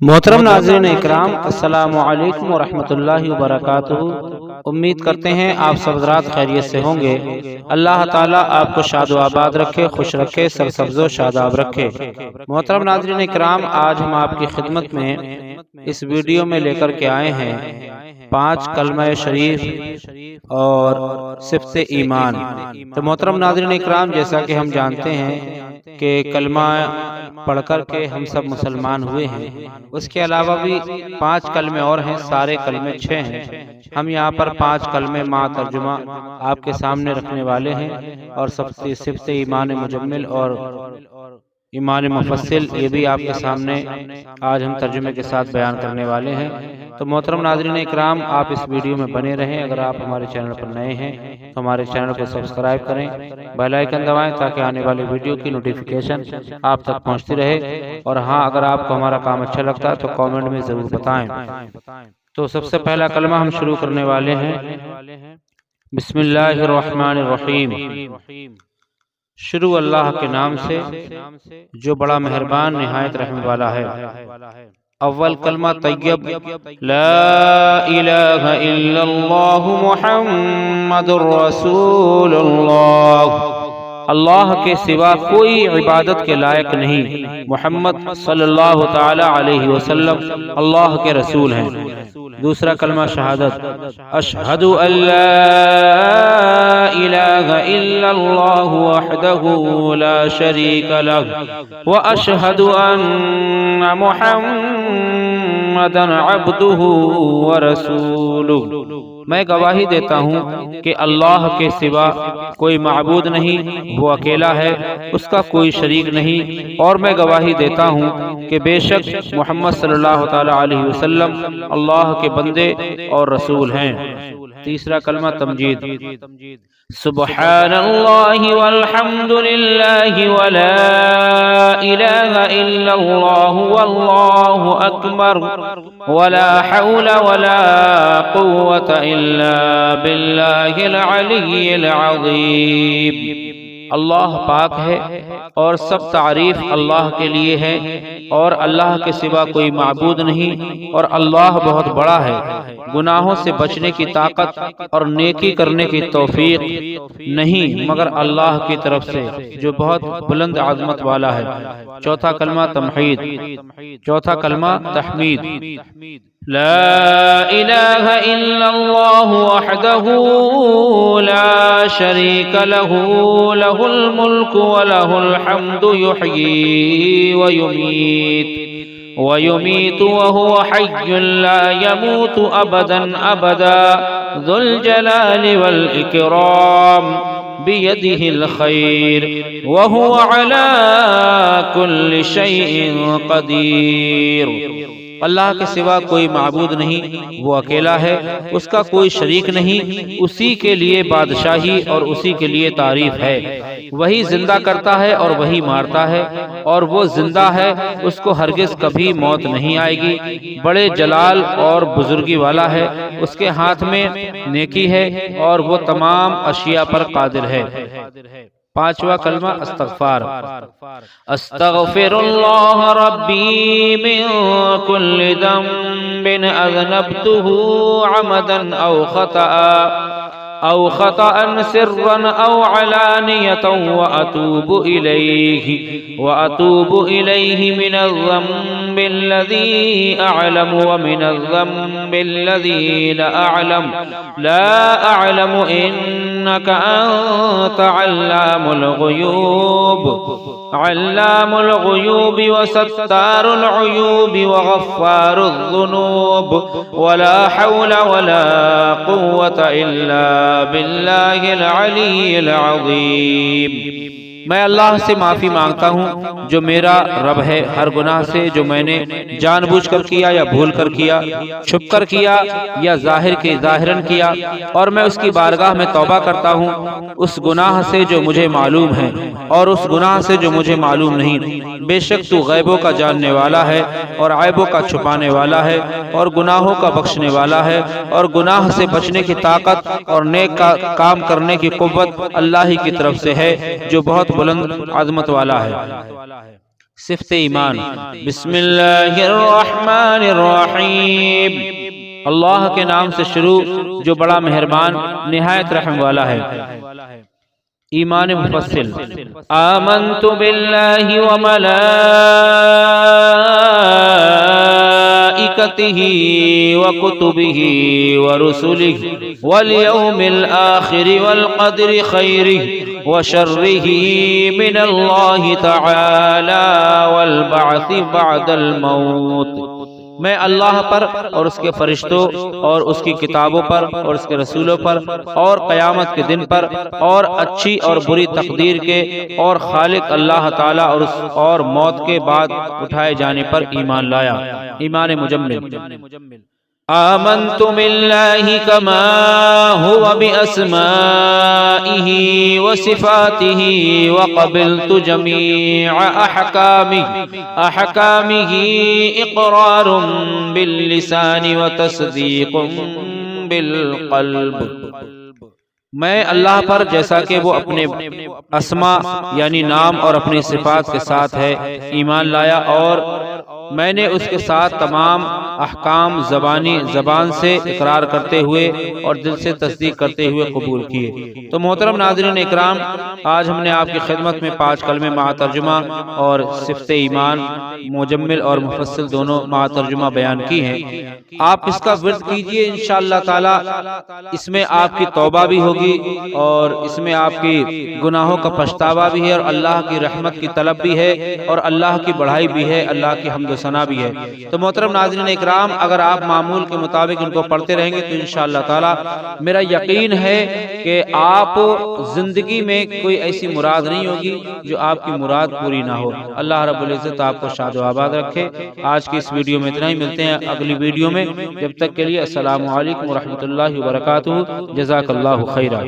محترم ناظرین اکرام، السلام علیکم ورحمۃ اللہ وبرکاتہ۔ امید کرتے ہیں آپ سب حضرات خیریت سے ہوں گے۔ اللہ تعالیٰ آپ کو شاد و آباد رکھے، خوش رکھے، سرسبز و شاداب رکھے۔ محترم ناظرین اکرام، آج ہم آپ کی خدمت میں اس ویڈیو میں لے کر کے آئے ہیں 5 کلمہ شریف اور صفت ایمان۔ تو محترم ناظرین اکرام، جیسا کہ ہم جانتے ہیں کہ کلمہ پڑھ کر کے ہم سب مسلمان ہوئے ہیں، اس کے علاوہ بھی 5 کلمے اور ہیں، سارے کلمے 6 ہیں۔ ہم یہاں پر 5 کلمے مع ترجمہ آپ کے سامنے رکھنے والے ہیں، اور صفت ایمان مجمل اور ایمان مفصل یہ بھی آپ کے سامنے آج ہم ترجمے کے ساتھ بیان کرنے والے ہیں۔ تو محترم ناظرین اکرام، آپ اس ویڈیو میں بنے رہیں۔ اگر آپ ہمارے چینل پر نئے ہیں تو ہمارے چینل کو سبسکرائب کریں، بیل آئیکن دبائیں تاکہ آنے والی ویڈیو کی نوٹیفیکیشن آپ تک پہنچتی رہے۔ اور ہاں، اگر آپ کو ہمارا کام اچھا لگتا ہے تو کامنٹ میں ضرور بتائیں۔ تو سب سے پہلا کلمہ ہم شروع کرنے والے ہیں، بسم اللہ الرحمن الرحیم۔ شروع اللہ کے نام سے جو بڑا مہربان نہایت رحم والا ہے۔ اول کلمہ طیب، لا الہ الا اللہ محمد رسول اللہ۔ اللہ کے سوا کوئی عبادت کے لائق نہیں، محمد صلی اللہ تعالی علیہ وسلم اللہ کے رسول ہیں۔ دوسرا کلمہ شہادت، اشہد ان لا الہ الا اللہ وحدہ لا شریک لہ واشہد ان محمدا عبدہ ورسولہ۔ میں گواہی دیتا ہوں کہ اللہ کے سوا کوئی معبود نہیں، وہ اکیلا ہے، اس کا کوئی شریک نہیں، اور میں گواہی دیتا ہوں کہ بے شک محمد صلی اللہ تعالی علیہ وسلم اللہ کے بندے اور رسول ہیں۔ تیسرا کلمہ تمجید، سبحان اللہ والحمد للہ ولا الہ الا اللہ واللہ اکبر ولا حول ولا قوة الا باللہ العلی العظیم۔ اللہ پاک ہے اور سب تعریف اللہ کے لیے ہے، اور اللہ کے سوا کوئی معبود نہیں، اور اللہ بہت بڑا ہے۔ گناہوں سے بچنے کی طاقت اور نیکی کرنے کی توفیق نہیں مگر اللہ کی طرف سے جو بہت بلند عظمت والا ہے۔ چوتھا کلمہ تمحید، چوتھا کلمہ تحمید، لا الہ الا اللہ وحدہ لا شریک لہ لہ الملک ولہ الحمد یحیی ویمیت وہو حی لا یموت ابدا ابدا ذو الجلال والاکرام بیدہ الخیر وہو علی کل شیء قدیر۔ اللہ کے سوا کوئی معبود نہیں، وہ اکیلا ہے، اس کا کوئی شریک نہیں، اسی کے لیے بادشاہی اور اسی کے لیے تعریف ہے۔ وہی زندہ کرتا ہے اور وہی مارتا ہے، اور وہ زندہ ہے، اس کو ہرگز کبھی موت نہیں آئے گی۔ بڑے جلال اور بزرگی والا ہے، اس کے ہاتھ میں نیکی ہے اور وہ تمام اشیاء پر قادر ہے۔ پانچواں کلمہ استغفار، استغفر اللہ ربی من کل ذنب اذنبته عمدا او خطأ سرا او علانیة واتوب الیہ من الذنب الذی اعلم ومن الذنب الذی لا اعلم انک انت علام الغیوب وستار العیوب وغفار الذنوب ولا حول ولا قوة الا باللہ العلی العظیم۔ میں اللہ سے معافی مانگتا ہوں جو میرا رب ہے ہر گناہ سے جو میں نے جان بوجھ کر کیا یا بھول کر کیا، چھپ کر کیا یا ظاہراً کیا، اور میں اس کی بارگاہ میں توبہ کرتا ہوں اس گناہ سے جو مجھے معلوم ہے اور اس گناہ سے جو مجھے معلوم نہیں۔ بے شک تو غیبوں کا جاننے والا ہے اور عیبوں کا چھپانے والا ہے اور گناہوں کا بخشنے والا ہے، اور گناہ سے بچنے کی طاقت اور نیک کام کرنے کی قوت اللہ ہی کی طرف سے ہے جو بہت بلند عظمت والا ہے۔ صفت ایمان۔ بسم اللہ الرحمن الرحیم، اللہ کے نام سے شروع جو بڑا مہربان نہایت رحم والا ہے۔ ایمان مفصل، آمنت باللہ وملائکتہ وکتبہ ورسلہ والیوم الآخر والقدر خیرہ وشرہ من اللہ تعالی والبعث بعد الموت۔ میں اللہ پر اور اس کے فرشتوں اور اس کی کتابوں پر اور اس کے رسولوں پر اور قیامت کے دن پر اور اچھی اور بری تقدیر کے اور خالق اللہ تعالیٰ اور موت کے بعد اٹھائے جانے پر ایمان لایا۔ ایمان مجمل، آمنت باللہ کما هو بأسمائہ وصفاتہ وقبلت جمیع احکامہ اقرار باللسان وتصدیق بالقلب۔ میں اللہ پر جیسا کہ وہ اپنے اسماء یعنی نام اور اپنی صفات کے ساتھ ہے ایمان لایا، اور میں نے اس کے ساتھ تمام احکام زبان سے اقرار کرتے ہوئے اور دل سے تصدیق کرتے ہوئے قبول کیے۔ تو محترم ناظرین اکرام، آج ہم نے آپ کی خدمت میں 5 کلمے مع ترجمہ اور صفت ایمان مجمل اور مفصل دونوں مع ترجمہ بیان کی ہیں۔ آپ اس کا ورد کیجئے انشاءاللہ تعالی، اس میں آپ کی توبہ بھی ہوگی اور اس میں آپ کی گناہوں کا پچھتاوا بھی ہے اور اللہ کی رحمت کی طلب بھی ہے اور اللہ کی بڑھائی بھی ہے، اللہ کی حمد و ثنا بھی ہے۔ تو محترم ناظرین اکرام، اگر آپ معمول کے مطابق ان کو پڑھتے رہیں گے تو انشاءاللہ تعالی میرا یقین ہے کہ آپ زندگی میں کوئی ایسی مراد نہیں ہوگی جو آپ کی مراد پوری نہ ہو۔ اللہ رب العزت آپ کو شاد و آباد رکھے۔ آج کی اس ویڈیو میں اتنا ہی، ملتے ہیں اگلی ویڈیو میں، جب تک کے لیے السلام علیکم ورحمۃ اللہ وبرکاتہ۔ جزاک اللہ خیرہ۔